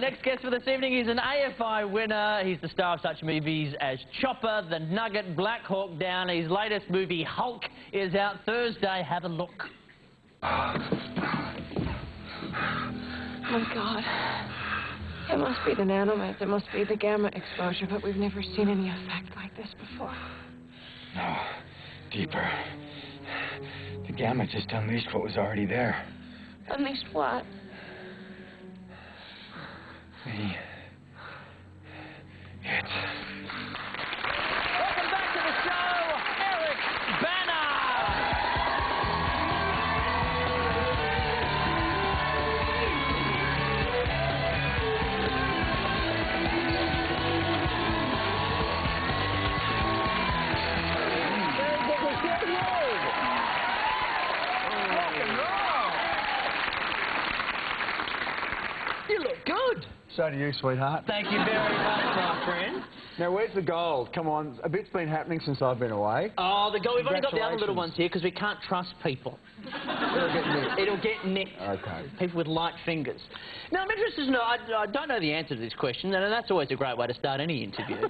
next guest for this evening is an AFI winner. He's the star of such movies as Chopper, The Nugget, Black Hawk Down. His latest movie, Hulk, is out Thursday. Have a look. Oh, God. It must be the nanomeds. It must be the gamma exposure, but we've never seen any effect like this before. No. Deeper. The gamma just unleashed what was already there. Unleashed what? Me. It's... Welcome back to the show, Eric Banner. You look good. So do you, sweetheart. Thank you very much, my friend. Now, where's the gold? Come on, a bit's been happening since I've been away. Oh, the gold. We've only got the other little ones here because we can't trust people. It'll get nicked. It'll get nicked. Okay. People with light fingers. Now, I'm interested to know, I don't know the answer to this question, and that's always a great way to start any interview.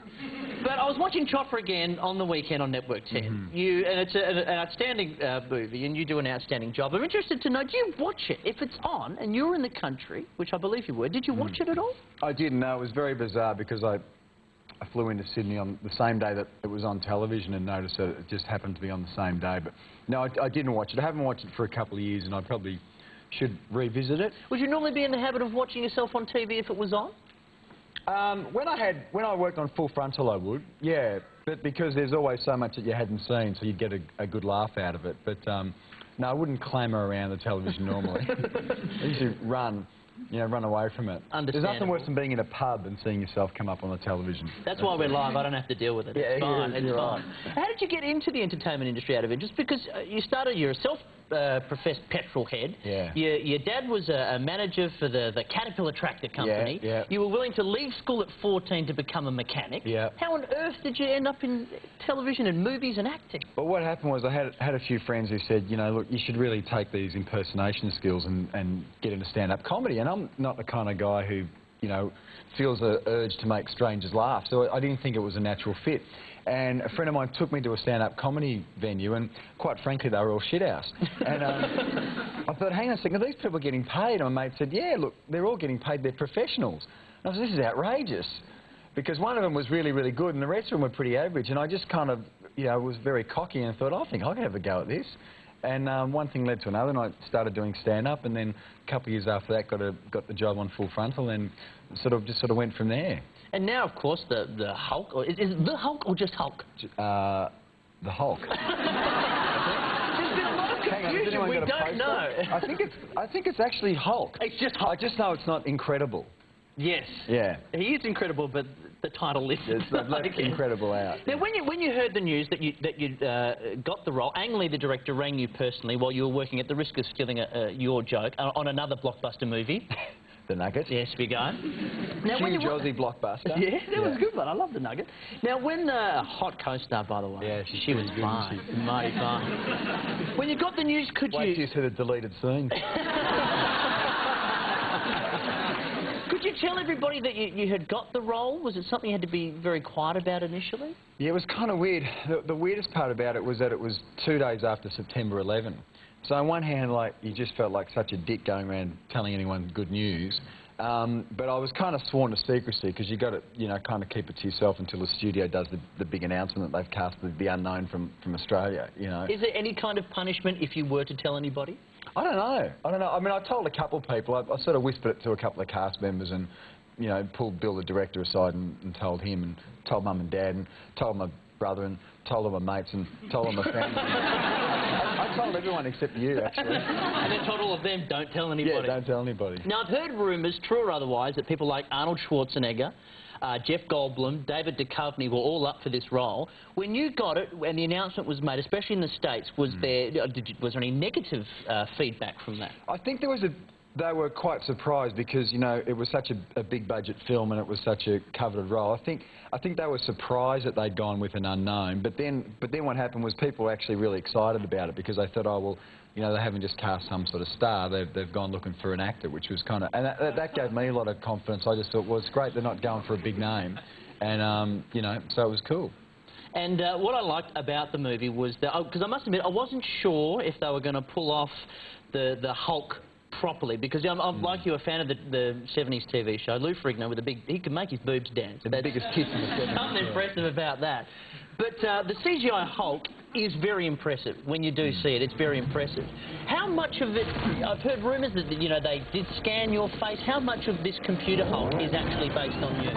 But I was watching Chopper again on the weekend on Network 10. And it's an outstanding movie, and you do an outstanding job. I'm interested to know, do you watch it? If it's on, and you're in the country, which I believe you were, did you watch it at all? I didn't. No, it was very bizarre because I flew into Sydney on the same day that it was on television and noticed that it just happened to be on the same day. But no, I didn't watch it. I haven't watched it for a couple of years, and I probably should revisit it. Would you normally be in the habit of watching yourself on TV if it was on? When I worked on Full Frontal, I would, yeah. But because there's always so much that you hadn't seen, so you'd get a good laugh out of it. But no, I wouldn't clamour around the television normally. I usually run away from it. There's nothing worse than being in a pub and seeing yourself come up on the television. That's why we're live. I don't have to deal with it. It's fine. It's fine. Right. How did you get into the entertainment industry out of it? Just because you're a self-professed petrol head. Yeah. Your dad was a manager for the Caterpillar tractor company. Yeah. You were willing to leave school at 14 to become a mechanic. Yeah. How on earth did you end up in television and movies and acting? Well, what happened was I had a few friends who said, you know, look, you should really take these impersonation skills and get into stand-up comedy. And I'm not the kind of guy who, you know, feels an urge to make strangers laugh. So I didn't think it was a natural fit. And a friend of mine took me to a stand-up comedy venue, and quite frankly, they were all shithouse. And I thought, hang on a second, are these people getting paid? And my mate said, yeah, look, they're all getting paid, they're professionals. And I said, this is outrageous. Because one of them was really, really good, and the rest of them were pretty average. And I just kind of, you know, was very cocky and thought, I think I could have a go at this. And one thing led to another, and I started doing stand-up, and then a couple of years after that got the job on Full Frontal, and sort of went from there. And now, of course, the Hulk, or is it the Hulk or just Hulk? The Hulk. There's been a lot of confusion. We don't know. I think it's actually Hulk. It's just Hulk. I just know it's not incredible. Yes. Yeah. He is incredible, but the title isn't. It's left incredible out. Now, when you heard the news that you'd got the role, Ang Lee, the director, rang you personally while you were working, at the risk of stealing your joke, on another blockbuster movie. The Nugget. Yes, big guy. Now, huge Aussie blockbuster. Yeah, that was a good one. I love The Nugget. Now, when hot co-star, by the way. Yeah, she was fine. Mighty fine. When you got the news, could Wait till you see the deleted scene. Could you tell everybody that you had got the role? Was it something you had to be very quiet about initially? Yeah, it was kind of weird. The weirdest part about it was that it was 2 days after September 11. So on one hand, like, you just felt like such a dick going around telling anyone good news. But I was kind of sworn to secrecy because you got to, you know, kind of keep it to yourself until the studio does the big announcement that they've cast the unknown from Australia, you know. Is there any kind of punishment if you were to tell anybody? I don't know. I mean, I told a couple of people. I sort of whispered it to a couple of cast members and, you know, pulled Bill, the director, aside and told him and told Mum and Dad and told my brother and told all my mates and told all my family. I told everyone except you, actually. And then told all of them, don't tell anybody. Yeah, don't tell anybody. Now, I've heard rumours, true or otherwise, that people like Arnold Schwarzenegger, Jeff Goldblum, David Duchovny were all up for this role. When you got it, and the announcement was made, especially in the States, was there any negative feedback from that? I think there was They were quite surprised because, you know, it was such a big budget film and it was such a coveted role. I think they were surprised that they'd gone with an unknown. But then what happened was people were actually really excited about it because they thought, oh well, you know, they haven't just cast some sort of star. They've gone looking for an actor, which was kind of, and that gave me a lot of confidence. I just thought, well, it's great they're not going for a big name, and you know, so it was cool. And what I liked about the movie was that, because I must admit, I wasn't sure if they were going to pull off the Hulk properly, because I'm like you, a fan of the 70s TV show. Lou Ferrigno with a big, he could make his boobs dance. The biggest kiss in the 70s. Something impressive about that. But the CGI Hulk is very impressive. When you do see it, it's very impressive. How much of it, I've heard rumours that, you know, they did scan your face. How much of this computer Hulk is actually based on you?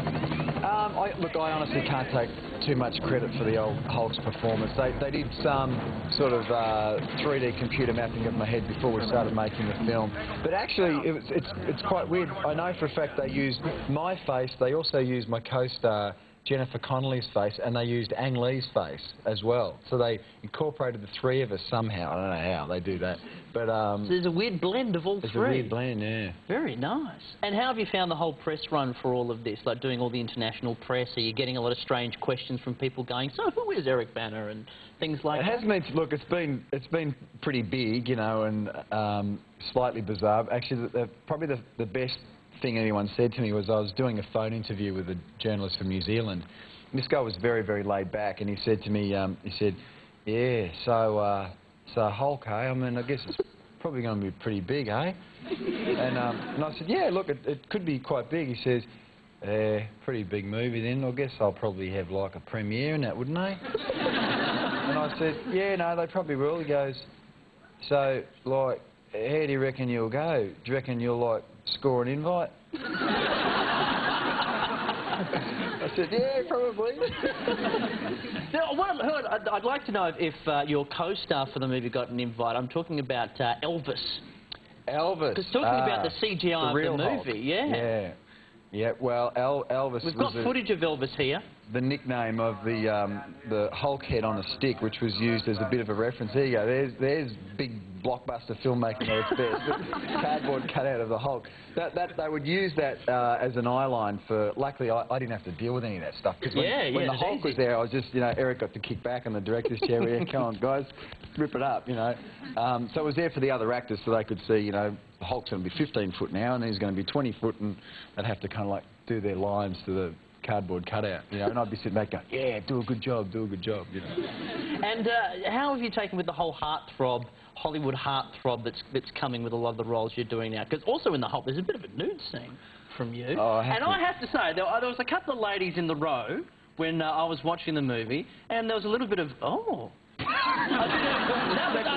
Look, I honestly can't take too much credit for the old Hulk's performance. They did some sort of 3D computer mapping of my head before we started making the film. But actually, it's quite weird. I know for a fact they used my face. They also used my co-star Jennifer Connelly's face, and they used Ang Lee's face as well. So they incorporated the three of us somehow. I don't know how they do that. But so there's a weird blend of all three. There's a weird blend, yeah. Very nice. And how have you found the whole press run for all of this? Like doing all the international press? Are you getting a lot of strange questions from people going, so who is Eric Bana, and things like that? It has been, look, it's been pretty big, you know, and slightly bizarre. Actually, probably the best thing anyone said to me was I was doing a phone interview with a journalist from New Zealand. And this guy was very, very laid back, and he said to me, he said, yeah, so Hulk, eh? I mean, I guess it's probably going to be pretty big, eh? And I said, yeah, look, it could be quite big. He says, pretty big movie then. I guess I'll probably have like a premiere and that, wouldn't I? And I said, yeah, no, they probably will. He goes, so, like, how do you reckon you'll go? Do you reckon you'll, like, score an invite? I said, yeah, probably. Now, I'd like to know if your co-star for the movie got an invite. I'm talking about Elvis. Elvis. Because talking about the CGI the real of the movie, Hulk. yeah. Yeah, well, Elvis We've got footage of Elvis here. The nickname of the Hulk head on a stick, which was used as a bit of a reference. There you go. There's big blockbuster filmmaking at its best. Cardboard cutout of the Hulk. They would use that as an eye line for. Luckily, I didn't have to deal with any of that stuff because when the Hulk was there, I was just, you know, Eric got to kick back on the director's chair. Yeah, come on, guys, rip it up, you know. So it was there for the other actors so they could see, you know, the Hulk's going to be 15 foot now and he's going to be 20 foot, and they'd have to kind of like do their lines to the cardboard cutout, you know, and I'd be sitting back going, yeah, do a good job, you know. And how have you taken with the whole heartthrob, Hollywood heartthrob that's coming with a lot of the roles you're doing now? Because also in the Hulk, there's a bit of a nude scene from you. Oh, I have to say, there was a couple of ladies in the row when I was watching the movie, and there was a little bit of, oh.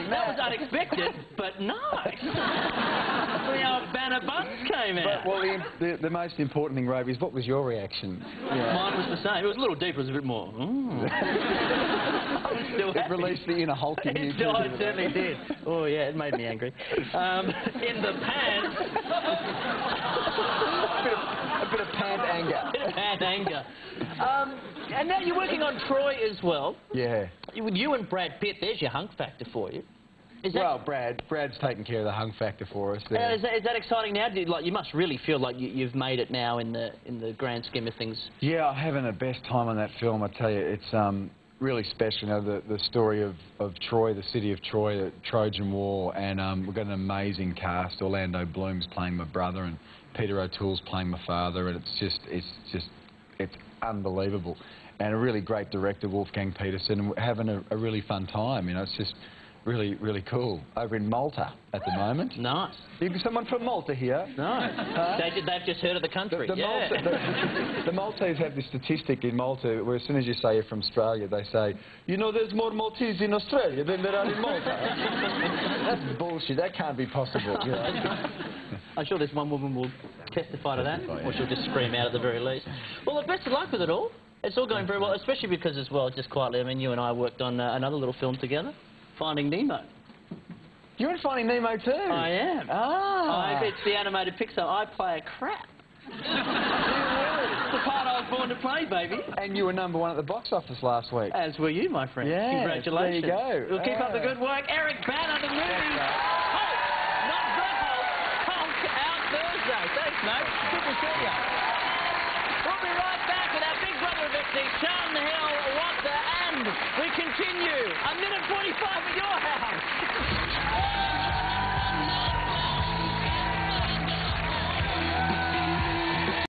that was unexpected, but nice. The old banner buns came out. But, well, the most important thing, Rove, is what was your reaction? Yeah. Mine was the same. It was a little deeper. It was a bit more. It released the inner Hulk in you. It certainly did. Oh, yeah, it made me angry. In the pants... a bit of pant anger. A bit of pant anger. And now you're working on Troy as well. Yeah. With you and Brad Pitt, there's your hunk factor for you. Well, Brad's taking care of the hunk factor for us. There. Is that exciting now? You must really feel like you've made it now in the grand scheme of things. Yeah, I'm having the best time on that film. I tell you, it's really special. You know, the story of Troy, the city of Troy, the Trojan War, and we've got an amazing cast. Orlando Bloom's playing my brother, and Peter O'Toole's playing my father, and it's unbelievable. And a really great director, Wolfgang Peterson, and we're having a really fun time. You know, it's just really, really cool. Over in Malta at the moment. Nice. Someone from Malta here? No. They've just heard of the country. The Maltese have this statistic in Malta where as soon as you say you're from Australia, they say, you know, there's more Maltese in Australia than there are in Malta. That's bullshit. That can't be possible. You know? I'm sure this one woman will testify to that, or she'll just scream out at the very least. Well, best of luck with it all. It's all going very well, especially because, as well, just quietly, I mean, you and I worked on another little film together, Finding Nemo. You're in Finding Nemo too? I am. Ah. It's the animated Pixar. I play a crap. It's the part I was born to play, baby. And you were #1 at the box office last week. As were you, my friend. Yeah, congratulations. There you go. We'll keep up the good work. Eric Bana, the movie. Hulk, not the Hulk. Hulk. mate. Good to see you. We'll be right back with our big brother of Ipswich, Charlton Hill, Wanda, and we continue. A minute 45 at your house.